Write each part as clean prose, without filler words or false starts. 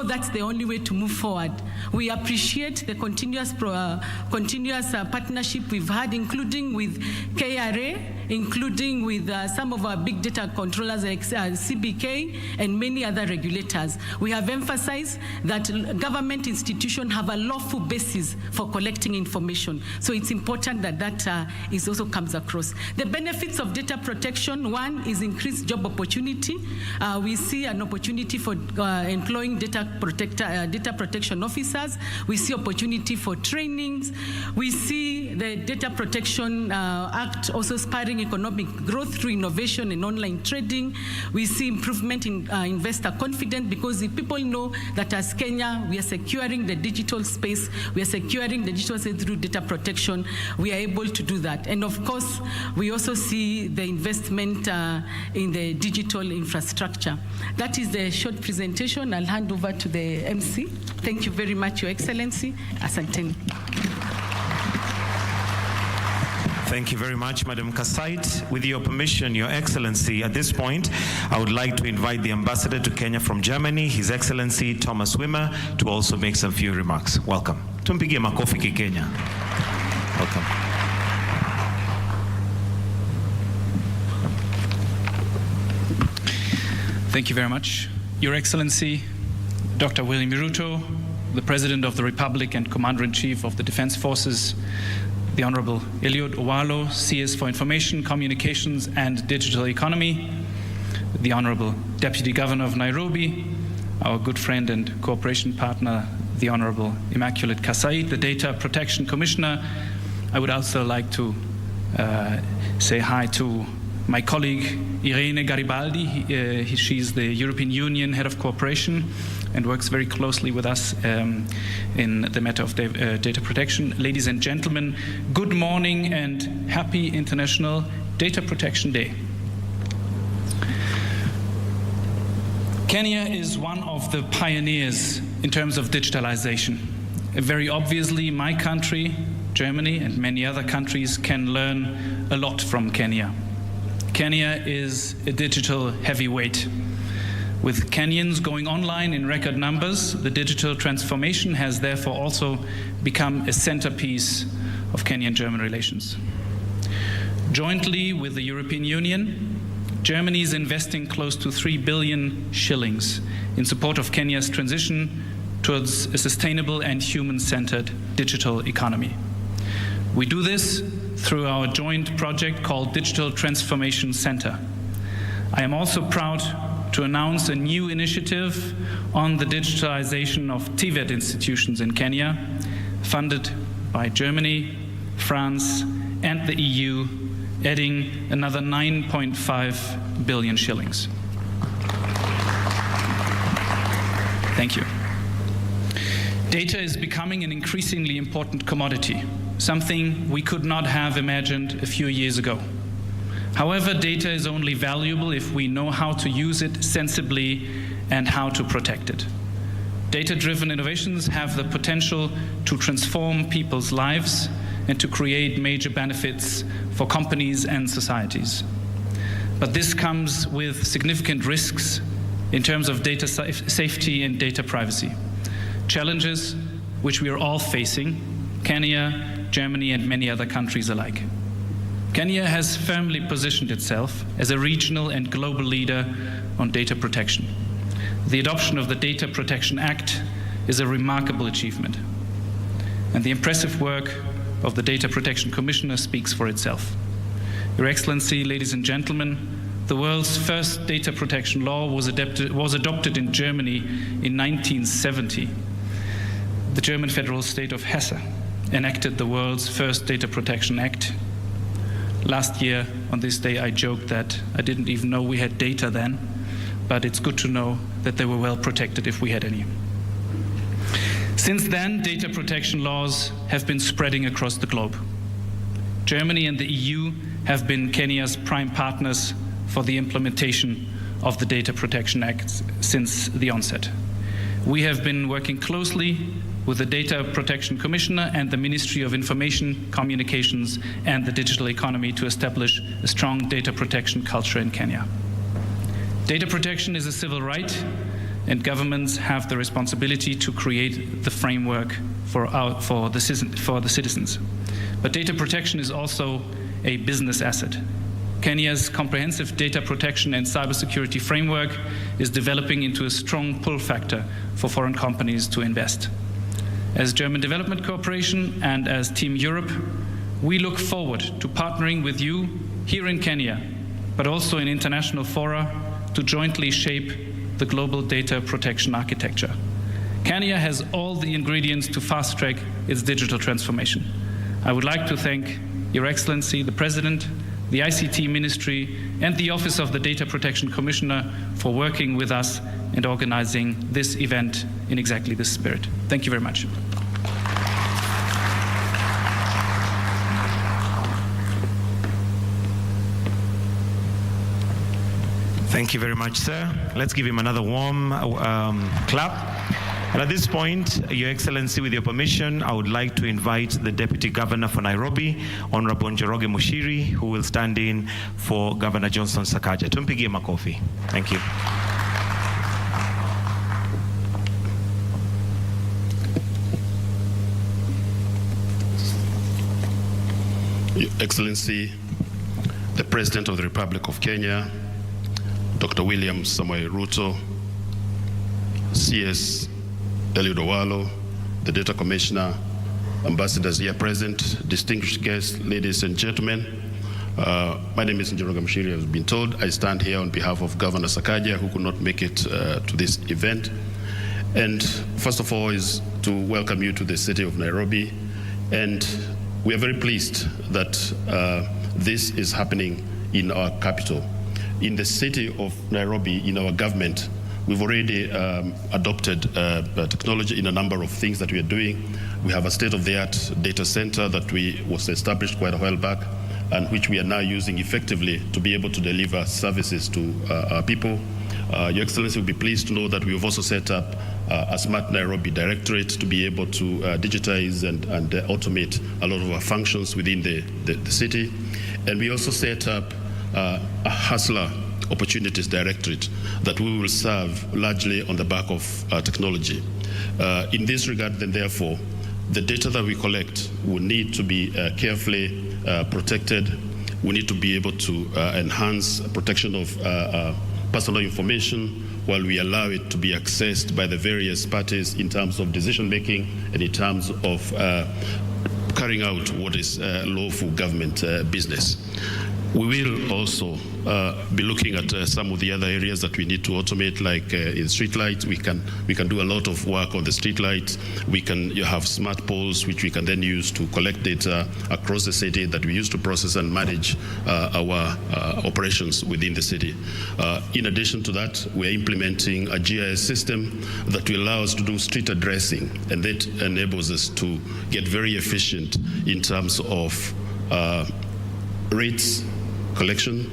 that's the only way to move forward. We appreciate the continuous partnership we've had, including with KRA, including with some of our big data controllers like CBK and many other regulators. We have emphasized that government institutions have a lawful basis for collecting information. So it's important that that is also comes across. The benefits of data protection, one is increased job opportunity. We see an opportunity for employing data protection officers. We see opportunity for trainings. We see the Data Protection Act also spurring economic growth through innovation and online trading. We see improvement in investor confidence, because if people know that as Kenya, we are securing the digital space, we are securing the digital space through data protection, we are able to do that. And of course, we also see the investment in the digital infrastructure. That is the short presentation. I'll hand over to the MC. Thank you very much, Your Excellency. Asanteni. Thank you very much, Madam Presides. With your permission, Your Excellency, at this point, I would like to invite the Ambassador to Kenya from Germany, His Excellency Thomas Wimmer, to also make some few remarks. Welcome. Tumpigie makofi ki Kenya. Welcome. Thank you very much. Your Excellency, Dr. William Ruto, the President of the Republic and Commander-in-Chief of the Defense Forces, the Honorable Eliud Owalo, CS for Information, Communications and Digital Economy, the Honorable Deputy Governor of Nairobi, our good friend and cooperation partner, the Honorable Immaculate Kasai, the Data Protection Commissioner. I would also like to say hi to my colleague Irene Garibaldi. She's the European Union Head of Cooperation and works very closely with us in the matter of data protection. Ladies and gentlemen, good morning and happy International Data Protection Day. Kenya is one of the pioneers in terms of digitalization. Very obviously, my country, Germany, and many other countries can learn a lot from Kenya. Kenya is a digital heavyweight. With Kenyans going online in record numbers, the digital transformation has therefore also become a centerpiece of Kenyan-German relations. Jointly with the European Union, Germany is investing close to 3 billion shillings in support of Kenya's transition towards a sustainable and human-centered digital economy. We do this through our joint project called Digital Transformation Center. I am also proud to announce a new initiative on the digitalization of TVET institutions in Kenya, funded by Germany, France, and the EU, adding another 9.5 billion shillings. Thank you. Data is becoming an increasingly important commodity, something we could not have imagined a few years ago. However, data is only valuable if we know how to use it sensibly and how to protect it. Data-driven innovations have the potential to transform people's lives and to create major benefits for companies and societies. But this comes with significant risks in terms of data safety and data privacy, challenges which we are all facing, Kenya, Germany, and many other countries alike. Kenya has firmly positioned itself as a regional and global leader on data protection. The adoption of the Data Protection Act is a remarkable achievement, and the impressive work of the Data Protection Commissioner speaks for itself. Your Excellency, ladies and gentlemen, the world's first data protection law was adopted in Germany in 1970. The German federal state of Hesse enacted the world's first Data Protection Act. Last year, on this day, I joked that I didn't even know we had data then, but it's good to know that they were well protected if we had any. Since then, data protection laws have been spreading across the globe. Germany and the EU have been Kenya's prime partners for the implementation of the Data Protection Act since the onset. We have been working closely with the Data Protection Commissioner and the Ministry of Information, Communications and the Digital Economy to establish a strong data protection culture in Kenya. Data protection is a civil right and governments have the responsibility to create the framework for the citizens. But data protection is also a business asset. Kenya's comprehensive data protection and cybersecurity framework is developing into a strong pull factor for foreign companies to invest. As German Development Corporation and as Team Europe, we look forward to partnering with you here in Kenya, but also in international fora to jointly shape the global data protection architecture. Kenya has all the ingredients to fast-track its digital transformation. I would like to thank Your Excellency, the President, the ICT Ministry, and the Office of the Data Protection Commissioner for working with us and organizing this event in exactly this spirit. Thank you very much. Thank you very much, sir. Let's give him another warm clap. And at this point, Your Excellency, with your permission, I would like to invite the Deputy Governor for Nairobi, Honorable Njoroge Mushiri, who will stand in for Governor Johnson Sakaja. Tumpigie makofi. Thank you. Your Excellency, the President of the Republic of Kenya, Dr. William Samoei Ruto, CS Eliud Owalo, the Data Commissioner, ambassadors here present, distinguished guests, ladies and gentlemen. My name is Njoroge Mushiri, as been told. I stand here on behalf of Governor Sakaja, who could not make it to this event. And first of all is to welcome you to the city of Nairobi. And we are very pleased that this is happening in our capital. In the city of Nairobi, in our government, we've already adopted technology in a number of things that we are doing. We have a state-of-the-art data center that was established quite a while back, and which we are now using effectively to be able to deliver services to our people. Your Excellency will be pleased to know that we have also set up a Smart Nairobi Directorate to be able to digitize and automate a lot of our functions within the city. And we also set up a Hustler Opportunities Directorate that we will serve largely on the back of technology. In this regard, then, therefore, the data that we collect will need to be carefully protected. We need to be able to enhance protection of personal information while we allow it to be accessed by the various parties in terms of decision making and in terms of carrying out what is lawful government business. We will also be looking at some of the other areas that we need to automate, like in streetlights. We can do a lot of work on the streetlights. You have smart poles, which we can then use to collect data across the city that we use to process and manage our operations within the city. In addition to that, we're implementing a GIS system that will allow us to do street addressing, and that enables us to get very efficient in terms of rates collection,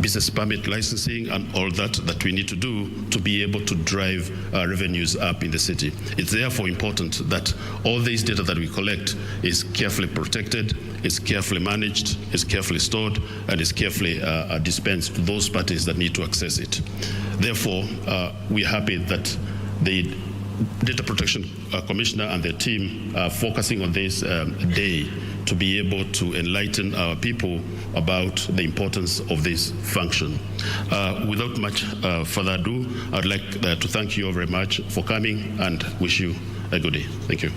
business permit licensing, and all that we need to do to be able to drive revenues up in the city. It's therefore important that all this data that we collect is carefully protected, is carefully managed, is carefully stored, and is carefully dispensed to those parties that need to access it. Therefore, we're happy that the Data Protection Commissioner and their team are focusing on this day to be able to enlighten our people about the importance of this function. Without much further ado, I'd like to thank you all very much for coming and wish you a good day. Thank you.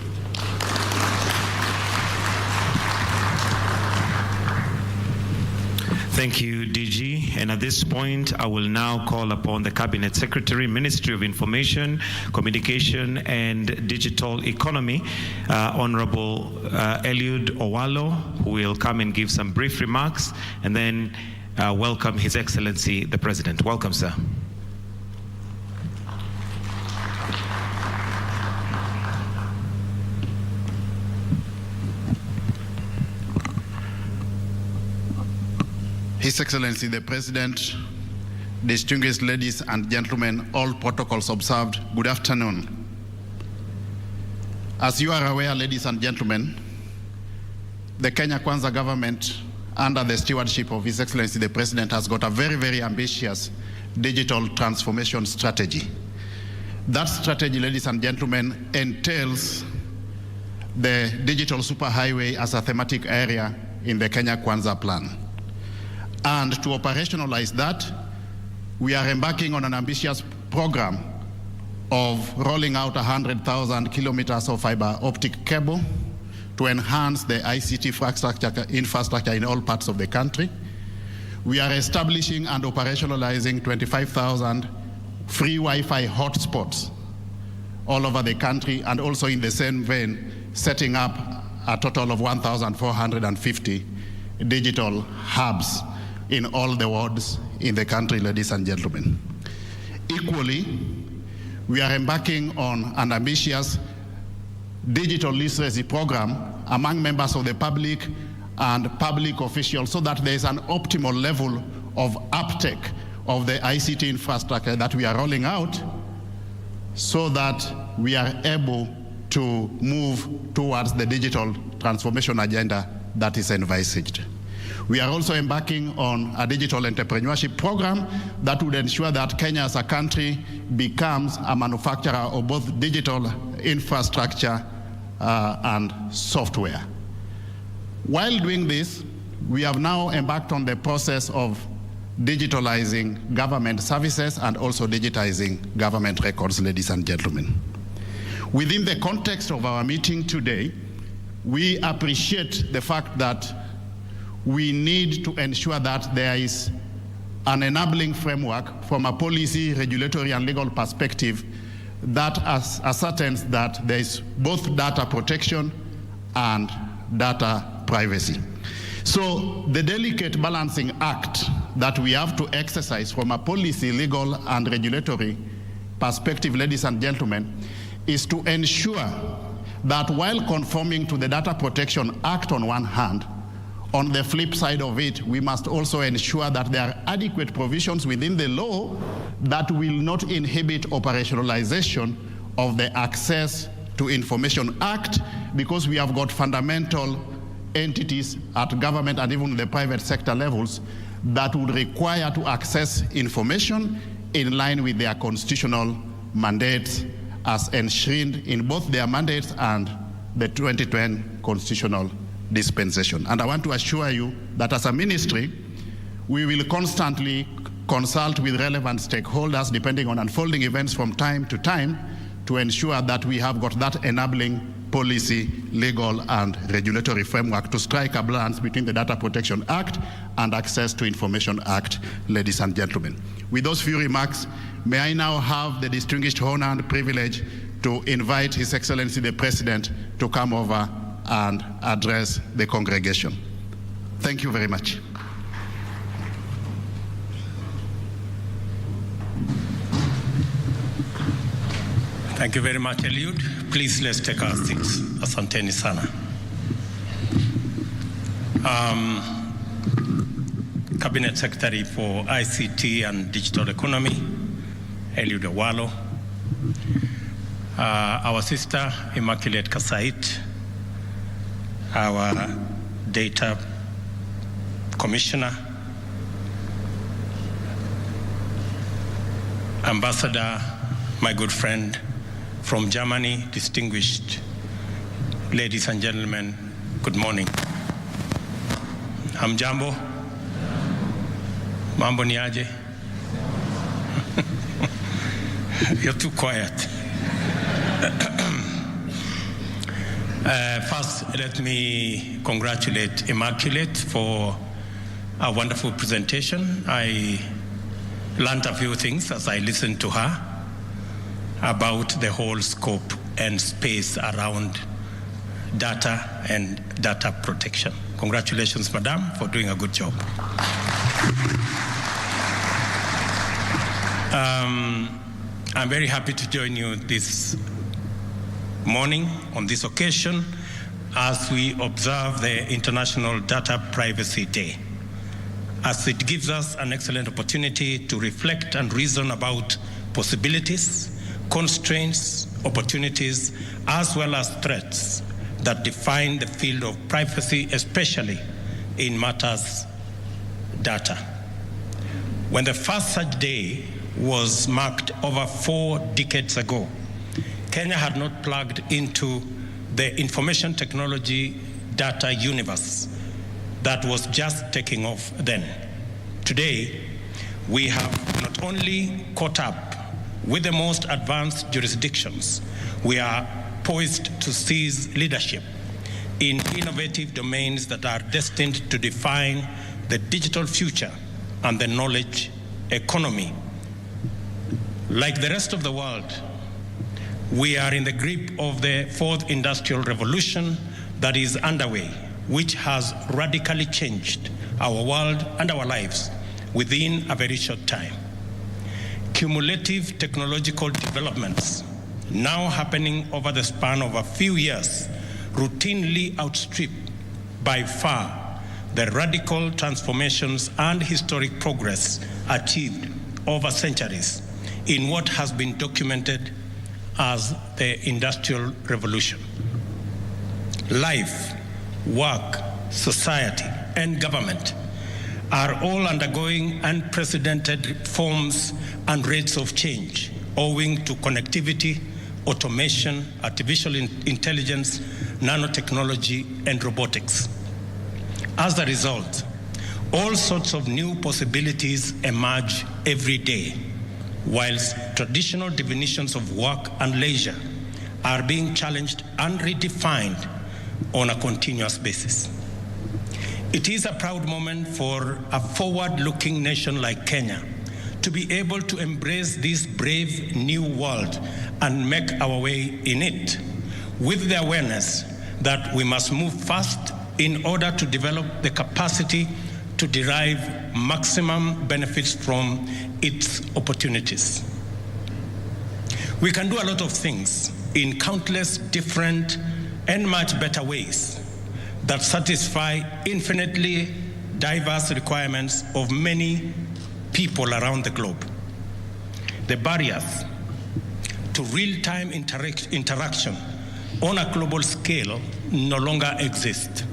Thank you, DG. And at this point, I will now call upon the Cabinet Secretary, Ministry of Information, Communication and Digital Economy, Honorable Eliud Owalo, who will come and give some brief remarks, and then welcome His Excellency, the President. Welcome, sir. His Excellency the President, distinguished ladies and gentlemen, all protocols observed, good afternoon. As you are aware, ladies and gentlemen, the Kenya Kwanza government, under the stewardship of His Excellency the President, has got a very, very ambitious digital transformation strategy. That strategy, ladies and gentlemen, entails the digital superhighway as a thematic area in the Kenya Kwanza plan. And to operationalize that, we are embarking on an ambitious program of rolling out 100,000 kilometers of fiber optic cable to enhance the ICT infrastructure in all parts of the country. We are establishing and operationalizing 25,000 free Wi-Fi hotspots all over the country, and also in the same vein, setting up a total of 1,450 digital hubs in all the wards in the country, ladies and gentlemen. Equally, we are embarking on an ambitious digital literacy program among members of the public and public officials so that there is an optimal level of uptake of the ICT infrastructure that we are rolling out so that we are able to move towards the digital transformation agenda that is envisaged. We are also embarking on a digital entrepreneurship program that would ensure that Kenya as a country becomes a manufacturer of both digital infrastructure and software. While doing this, we have now embarked on the process of digitalizing government services and also digitizing government records, ladies and gentlemen. Within the context of our meeting today, we appreciate the fact that we need to ensure that there is an enabling framework from a policy, regulatory, and legal perspective that ascertains that there is both data protection and data privacy. So the delicate balancing act that we have to exercise from a policy, legal, and regulatory perspective, ladies and gentlemen, is to ensure that while conforming to the Data Protection Act on one hand, on the flip side of it, we must also ensure that there are adequate provisions within the law that will not inhibit operationalization of the Access to Information Act, because we have got fundamental entities at government and even the private sector levels that would require to access information in line with their constitutional mandates as enshrined in both their mandates and the 2010 constitutional dispensation. And I want to assure you that as a ministry, we will constantly consult with relevant stakeholders depending on unfolding events from time to time to ensure that we have got that enabling policy, legal, and regulatory framework to strike a balance between the Data Protection Act and Access to Information Act, ladies and gentlemen. With those few remarks, may I now have the distinguished honor and privilege to invite His Excellency the President to come over and address the congregation. Thank you very much. Thank you very much, Eliud. Please, let's take our seats. Asanteni sana. Cabinet Secretary for ICT and Digital Economy, Eliud Owalo. Our sister, Immaculate Kasait, our Data Commissioner, Ambassador, my good friend from Germany, distinguished ladies and gentlemen, good morning. Hamjambo? Mambo ni aje? You're too quiet. First, let me congratulate Immaculate for a wonderful presentation. I learned a few things as I listened to her about the whole scope and space around data and data protection. Congratulations, Madam, for doing a good job. I'm very happy to join you this morning on this occasion as we observe the International Data Privacy Day, as it gives us an excellent opportunity to reflect and reason about possibilities, constraints, opportunities, as well as threats that define the field of privacy, especially in matters data. When the first such day was marked over 4 decades ago, Kenya had not plugged into the information technology data universe that was just taking off then. Today, we have not only caught up with the most advanced jurisdictions, we are poised to seize leadership in innovative domains that are destined to define the digital future and the knowledge economy. Like the rest of the world, we are in the grip of the 4th industrial revolution that is underway, which has radically changed our world and our lives within a very short time. Cumulative technological developments now happening over the span of a few years routinely outstrip by far the radical transformations and historic progress achieved over centuries in what has been documented as the Industrial Revolution. Life, work, society, and government are all undergoing unprecedented forms and rates of change owing to connectivity, automation, artificial intelligence, nanotechnology, and robotics. As a result, all sorts of new possibilities emerge every day, whilst traditional definitions of work and leisure are being challenged and redefined on a continuous basis. It is a proud moment for a forward-looking nation like Kenya to be able to embrace this brave new world and make our way in it, with the awareness that we must move fast in order to develop the capacity to derive maximum benefits from its opportunities. We can do a lot of things in countless different and much better ways that satisfy infinitely diverse requirements of many people around the globe. The barriers to real-time interaction on a global scale no longer exist.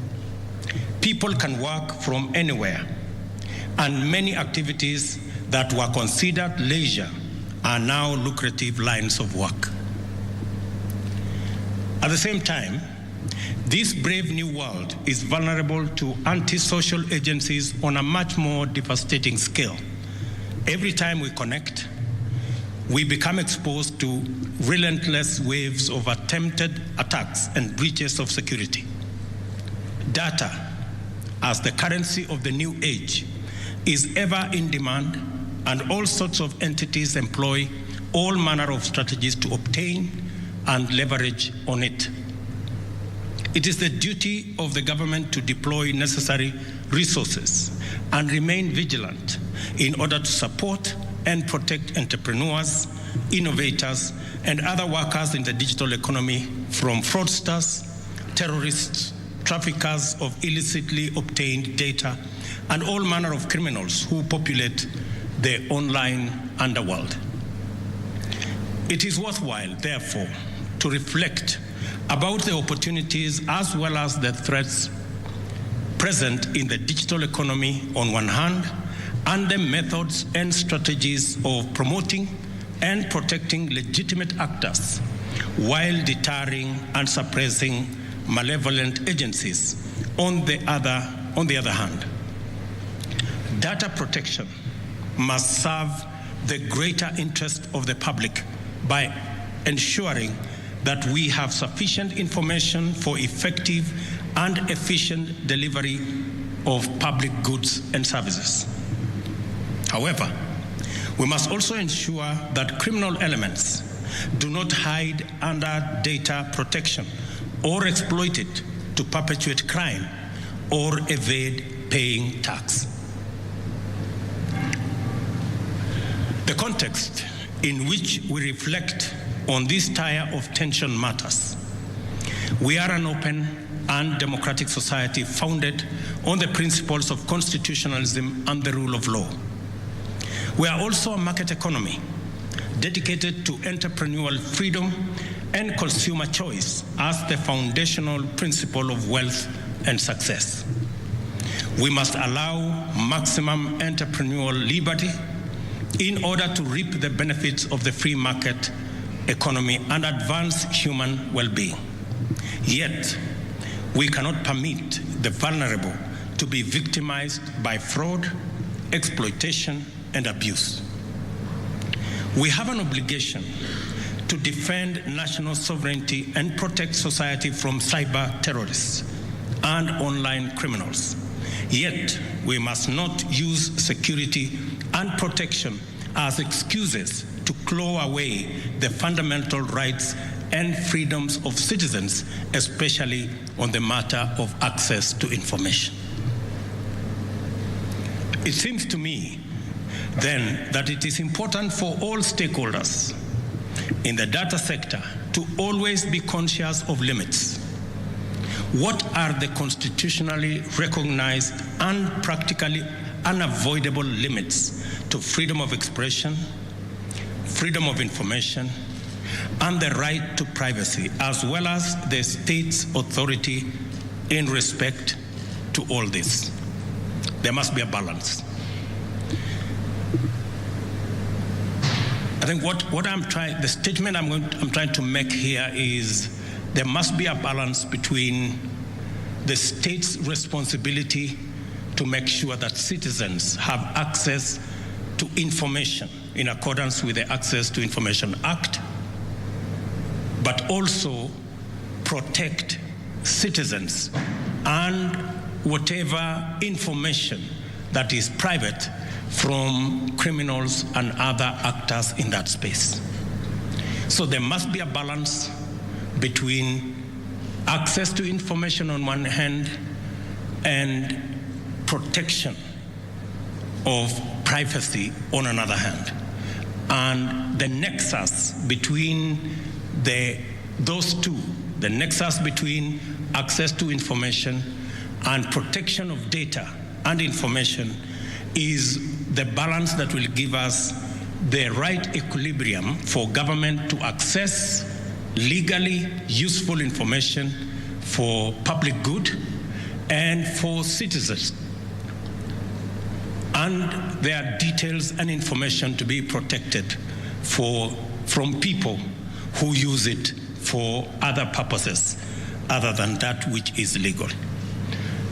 People can work from anywhere, and many activities that were considered leisure are now lucrative lines of work. At the same time, this brave new world is vulnerable to antisocial agencies on a much more devastating scale. Every time we connect, we become exposed to relentless waves of attempted attacks and breaches of security. Data, as the currency of the new age, is ever in demand, and all sorts of entities employ all manner of strategies to obtain and leverage on it. It is the duty of the government to deploy necessary resources and remain vigilant in order to support and protect entrepreneurs, innovators, and other workers in the digital economy from fraudsters, terrorists, traffickers of illicitly obtained data, and all manner of criminals who populate the online underworld. It is worthwhile, therefore, to reflect about the opportunities as well as the threats present in the digital economy on one hand, and the methods and strategies of promoting and protecting legitimate actors while deterring and suppressing malevolent agencies on the other hand. Data protection must serve the greater interest of the public by ensuring that we have sufficient information for effective and efficient delivery of public goods and services. However, we must also ensure that criminal elements do not hide under data protection or exploit it to perpetuate crime or evade paying tax. The context in which we reflect on this tire of tension matters. We are an open and democratic society founded on the principles of constitutionalism and the rule of law. We are also a market economy dedicated to entrepreneurial freedom and consumer choice as the foundational principle of wealth and success. We must allow maximum entrepreneurial liberty in order to reap the benefits of the free market economy and advance human well-being. Yet, we cannot permit the vulnerable to be victimized by fraud, exploitation, and abuse. We have an obligation to defend national sovereignty and protect society from cyber terrorists and online criminals. Yet, we must not use security and protection as excuses to claw away the fundamental rights and freedoms of citizens, especially on the matter of access to information. It seems to me, then, that it is important for all stakeholders in the data sector to always be conscious of limits. What are the constitutionally recognized and practically unavoidable limits to freedom of expression, freedom of information, and the right to privacy, as well as the state's authority in respect to all this? There must be a balance. I think the statement I'm trying to make here is there must be a balance between the state's responsibility to make sure that citizens have access to information in accordance with the Access to Information Act, but also protect citizens and whatever information that is private from criminals and other actors in that space. So there must be a balance between access to information on one hand and protection of privacy on another hand. And the nexus between those two, the nexus between access to information and protection of data and information, is the balance that will give us the right equilibrium for government to access legally useful information for public good and for citizens. And there are details and information to be protected from people who use it for other purposes other than that which is legal.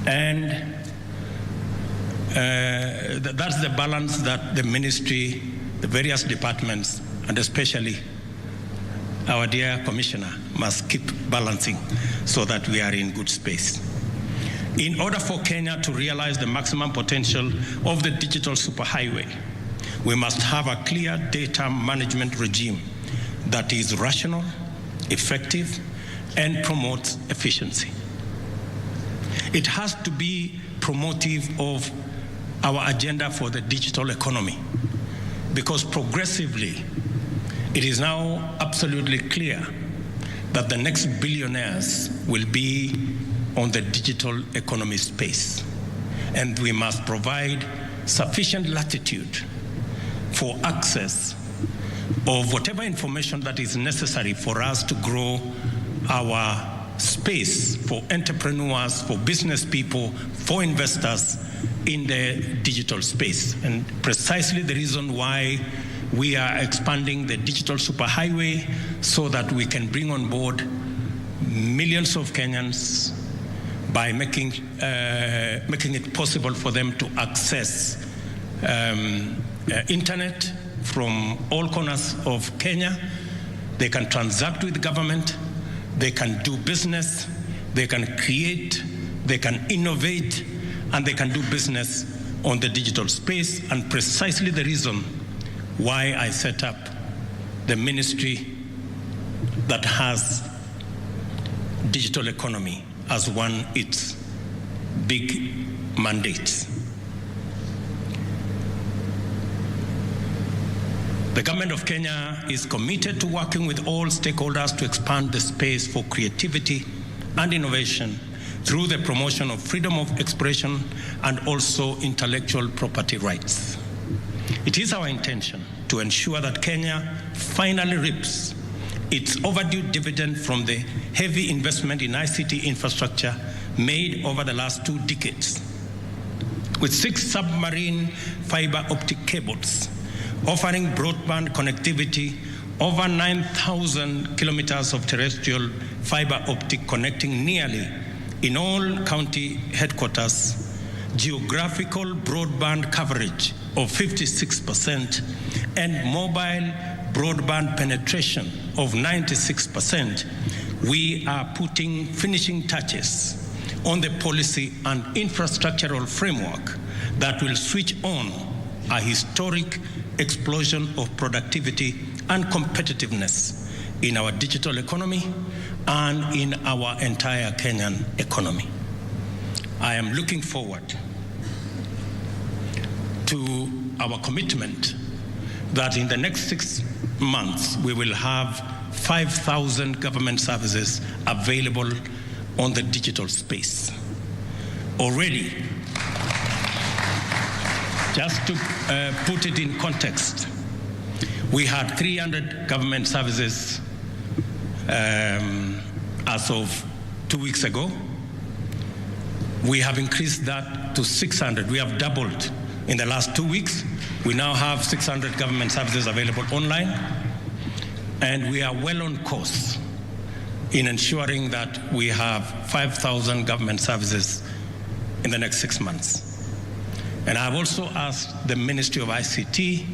And that's the balance that the ministry, the various departments, and especially our dear commissioner must keep balancing so that we are in good space. In order for Kenya to realize the maximum potential of the digital superhighway, we must have a clear data management regime that is rational, effective, and promotes efficiency. It has to be promotive of our agenda for the digital economy, because progressively it is now absolutely clear that the next billionaires will be on the digital economy space, and we must provide sufficient latitude for access of whatever information that is necessary for us to grow our space for entrepreneurs, for business people, for investors in the digital space. And precisely the reason why we are expanding the digital superhighway, so that we can bring on board millions of Kenyans by making it possible for them to access internet from all corners of Kenya. They can transact with government, they can do business, they can create, they can innovate, and they can do business on the digital space. And precisely the reason why I set up the ministry that has digital economy as one its big mandates. The government of Kenya is committed to working with all stakeholders to expand the space for creativity and innovation through the promotion of freedom of expression and also intellectual property rights. It is our intention to ensure that Kenya finally reaps its overdue dividend from the heavy investment in ICT infrastructure made over the last 2 decades. With 6 submarine fiber optic cables offering broadband connectivity, over 9,000 kilometers of terrestrial fiber optic connecting nearly in all county headquarters, geographical broadband coverage of 56%, and mobile broadband penetration of 96%, we are putting finishing touches on the policy and infrastructural framework that will switch on a historic explosion of productivity and competitiveness in our digital economy and in our entire Kenyan economy. I am looking forward to our commitment that in the next 6 months we will have 5,000 government services available on the digital space. Already, just to put it in context, we had 300 government services as of 2 weeks ago. We have increased that to 600. We have doubled in the last 2 weeks. We now have 600 government services available online, and we are well on course in ensuring that we have 5,000 government services in the next 6 months. And I've also asked the Ministry of ICT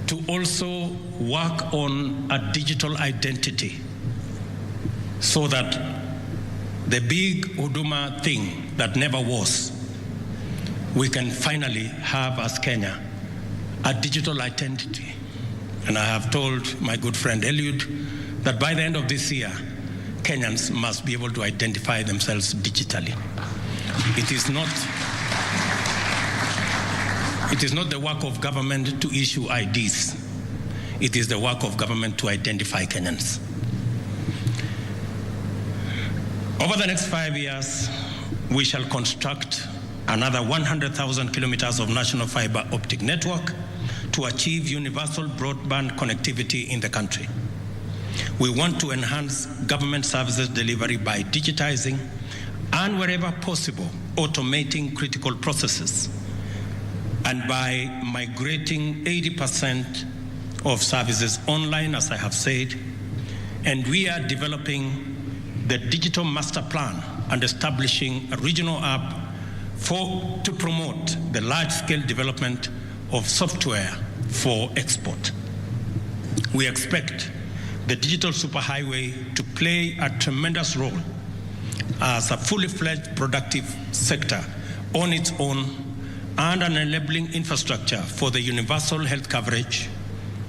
to also work on a digital identity so that the big Huduma thing that never was, we can finally have as Kenya a digital identity. And I have told my good friend Eliud that by the end of this year, Kenyans must be able to identify themselves digitally. It is not the work of government to issue IDs. It is the work of government to identify Kenyans. Over the next 5 years, we shall construct another 100,000 kilometers of national fiber optic network to achieve universal broadband connectivity in the country. We want to enhance government services delivery by digitizing and, wherever possible, automating critical processes, and by migrating 80% of services online, as I have said. And we are developing the digital master plan and establishing a regional hub to promote the large-scale development of software for export. We expect the digital superhighway to play a tremendous role as a fully fledged productive sector on its own and an enabling infrastructure for the universal health coverage,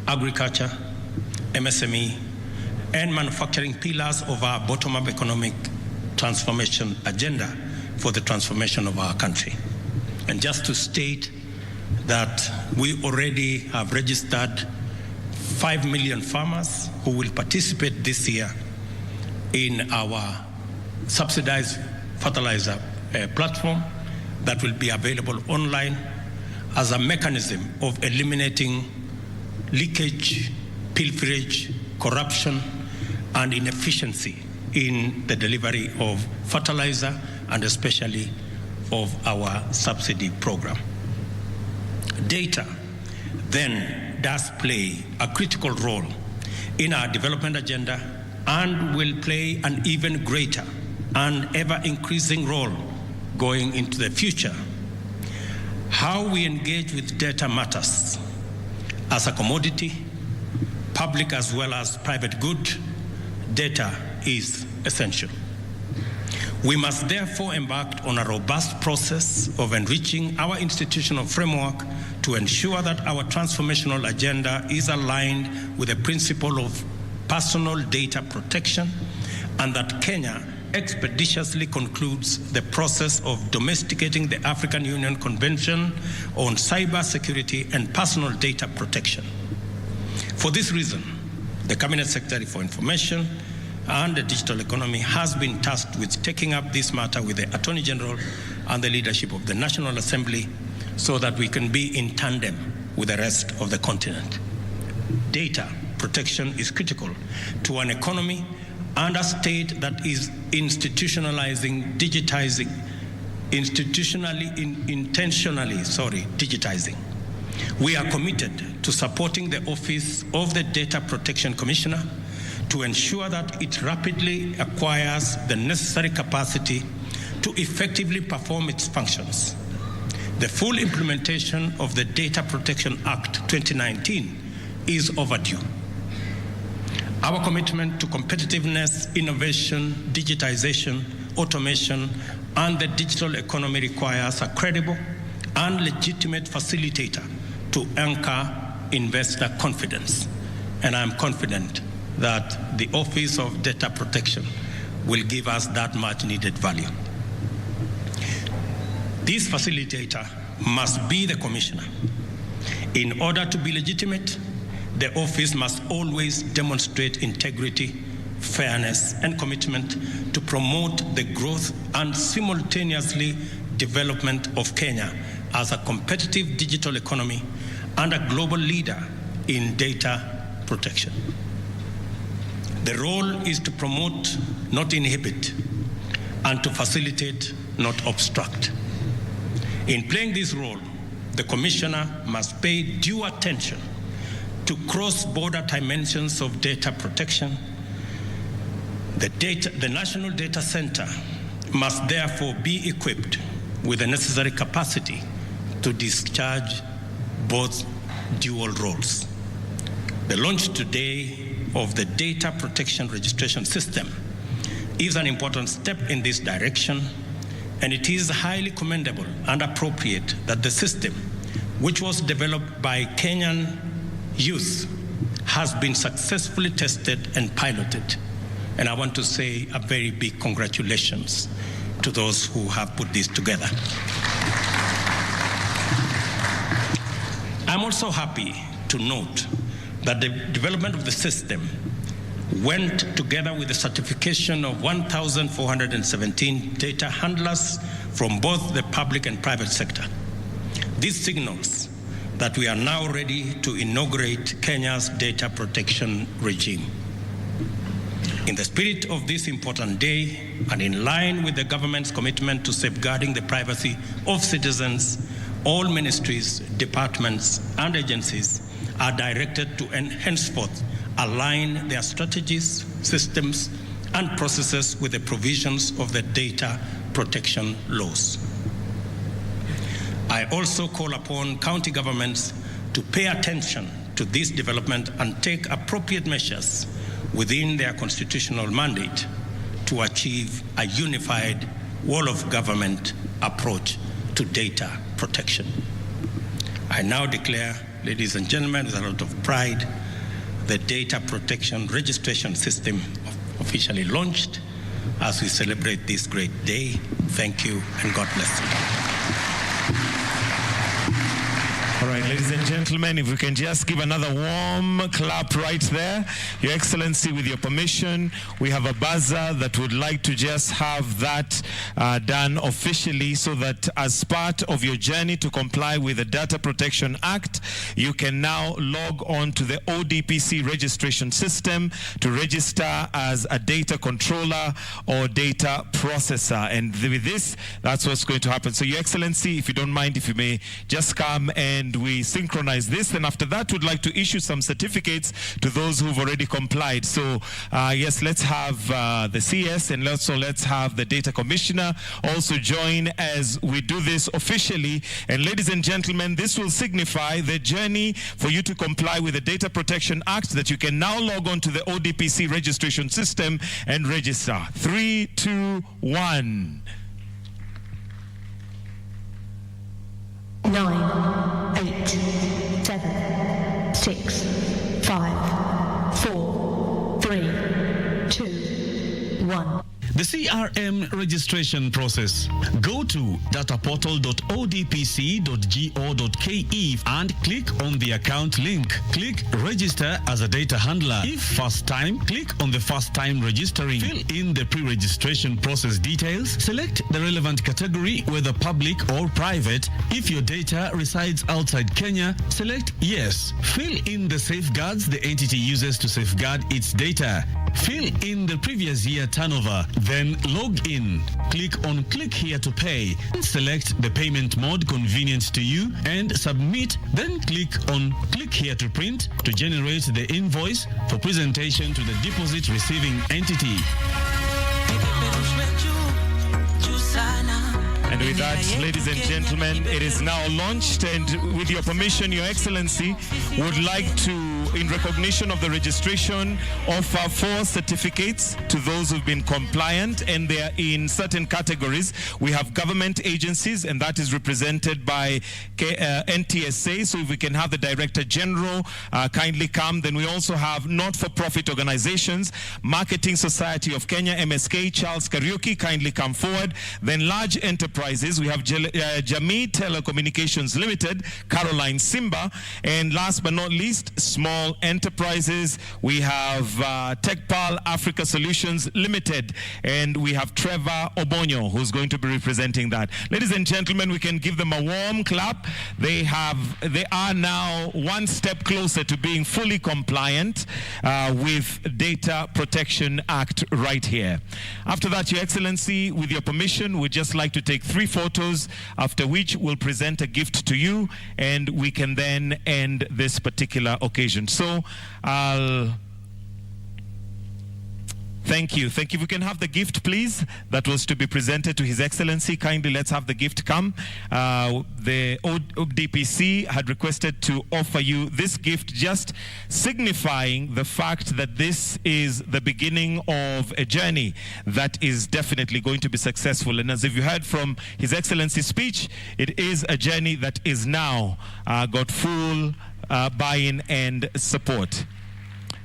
agriculture, MSME, and manufacturing pillars of our bottom-up economic transformation agenda for the transformation of our country. And just to state that we already have registered 5 million farmers who will participate this year in our subsidized fertilizer platform that will be available online as a mechanism of eliminating leakage, pilferage, corruption, and inefficiency in the delivery of fertilizer and especially of our subsidy program. Data then does play a critical role in our development agenda and will play an even greater and ever-increasing role going into the future. How we engage with data matters. As a commodity, public as well as private good, data is essential. We must therefore embark on a robust process of enriching our institutional framework to ensure that our transformational agenda is aligned with the principle of personal data protection, and that Kenya expeditiously concludes the process of domesticating the African Union Convention on Cyber Security and Personal Data Protection. For this reason, the Cabinet Secretary for Information and the Digital Economy has been tasked with taking up this matter with the Attorney General and the leadership of the National Assembly so that we can be in tandem with the rest of the continent. Data protection is critical to an economy and a state that is intentionally digitizing. We are committed to supporting the Office of the Data Protection Commissioner to ensure that it rapidly acquires the necessary capacity to effectively perform its functions. The full implementation of the Data Protection Act 2019 is overdue. Our commitment to competitiveness, innovation, digitization, automation, and the digital economy requires a credible and legitimate facilitator to anchor investor confidence. And I'm confident that the Office of Data Protection will give us that much needed value. This facilitator must be the commissioner. In order to be legitimate, the office must always demonstrate integrity, fairness, and commitment to promote the growth and simultaneously development of Kenya as a competitive digital economy and a global leader in data protection. The role is to promote, not inhibit, and to facilitate, not obstruct. In playing this role, the Commissioner must pay due attention to cross-border dimensions of data protection. The National Data Center must therefore be equipped with the necessary capacity to discharge both dual roles. The launch today of the Data Protection Registration System is an important step in this direction, and it is highly commendable and appropriate that the system, which was developed by Kenyan youth, has been successfully tested and piloted. And I want to say a very big congratulations to those who have put this together. I'm also happy to note that the development of the system went together with the certification of 1,417 data handlers from both the public and private sector. This signals that we are now ready to inaugurate Kenya's data protection regime. In the spirit of this important day, and in line with the government's commitment to safeguarding the privacy of citizens, all ministries, departments, and agencies are directed to henceforth align their strategies, systems, and processes with the provisions of the data protection laws. I also call upon county governments to pay attention to this development and take appropriate measures within their constitutional mandate to achieve a unified wall of government approach to data protection. I now declare, ladies and gentlemen, with a lot of pride, the Data Protection Registration System officially launched as we celebrate this great day. Thank you, and God bless you. All right, ladies and gentlemen, if we can just give another warm clap right there. Your Excellency, with your permission, we have a buzzer that would like to just have that done officially, so that as part of your journey to comply with the Data Protection Act, you can now log on to the ODPC registration system to register as a data controller or data processor. And with this, that's what's going to happen. So, Your Excellency, if you don't mind, if you may just come and we synchronize this. Then after that, we'd like to issue some certificates to those who've already complied. So yes, let's have the CS, and let's have the Data Commissioner also join as we do this officially. And ladies and gentlemen, this will signify the journey for you to comply with the Data Protection Act, that you can now log on to the ODPC registration system and register. 3, 2, 1. 9, 8, 7, 6, 5, 4, 3, 2, 1. The CRM registration process. Go to dataportal.odpc.go.ke and click on the account link. Click register as a data handler. If first time, click on the first time registering. Fill in the pre-registration process details. Select the relevant category, whether public or private. If your data resides outside Kenya, select yes. Fill in the safeguards the entity uses to safeguard its data. Fill in the previous year turnover. Then log in. Click on Click Here to Pay. Select the payment mode convenient to you and submit. Then click on Click Here to Print to generate the invoice for presentation to the deposit receiving entity. And with that, ladies and gentlemen, it is now launched, and with your permission, Your Excellency, would like to, in recognition of the registration, offer 4 certificates to those who've been compliant, and they are in certain categories. We have government agencies, and that is represented by NTSA, so if we can have the Director General kindly come. Then we also have not-for-profit organizations, Marketing Society of Kenya, MSK, Charles Kariuki, kindly come forward. Then large enterprises, we have Jamii Telecommunications Limited, Caroline Simba, and last but not least, small enterprises, we have TechPal Africa Solutions Limited, and we have Trevor Obonyo, who's going to be representing that. Ladies and gentlemen, we can give them a warm clap. They are now one step closer to being fully compliant with Data Protection Act right here. After that, Your Excellency, with your permission, we'd just like to take 3 photos, after which we'll present a gift to you, and we can then end this particular occasion. So thank you. Thank you. We can have the gift, please, that was to be presented to His Excellency. Kindly, let's have the gift come. The ODPC had requested to offer you this gift, just signifying the fact that this is the beginning of a journey that is definitely going to be successful. And as if you heard from His Excellency's speech, it is a journey that is now got full buy-in and support.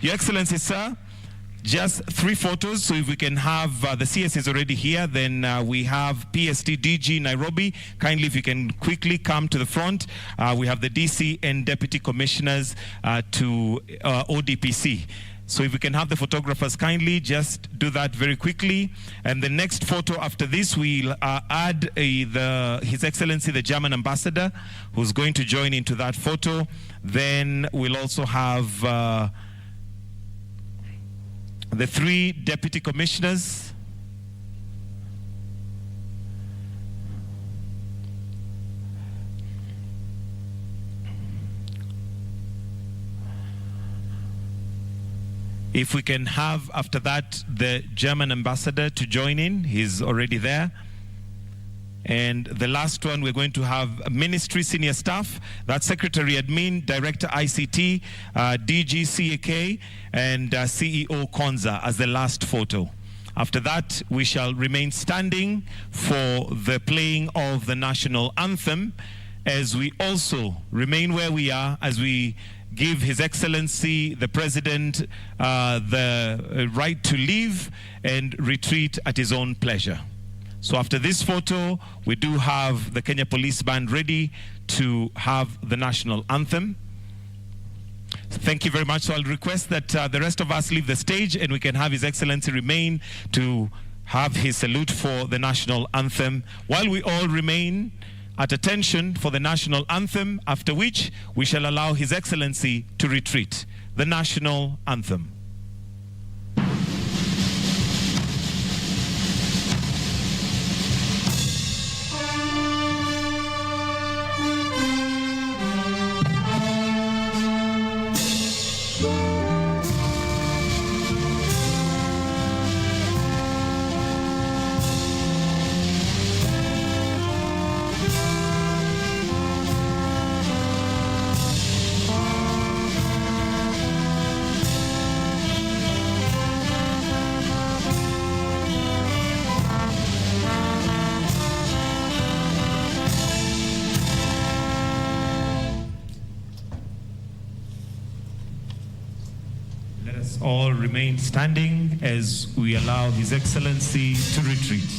Your Excellency, sir, just 3 photos, so if we can have, the CS is already here, then we have PST DG Nairobi. Kindly, if you can quickly come to the front. We have the DC and Deputy Commissioners to ODPC. So if we can have the photographers kindly, just do that very quickly. And the next photo after this, we'll add His Excellency, the German Ambassador, who's going to join into that photo. Then we'll also have the 3 Deputy Commissioners. If we can have, after that, the German Ambassador to join in. He's already there. And the last one, we're going to have Ministry Senior Staff. That's Secretary Admin, Director ICT, DG CAK, and CEO Konza as the last photo. After that, we shall remain standing for the playing of the national anthem, as we also remain where we are, as we give His Excellency, the President, the right to leave and retreat at his own pleasure. So after this photo, we do have the Kenya Police Band ready to have the national anthem. Thank you very much. So I'll request that the rest of us leave the stage, and we can have His Excellency remain to have his salute for the national anthem, while we all remain at attention for the national anthem, after which we shall allow His Excellency to retreat. The national anthem. All remain standing as we allow His Excellency to retreat.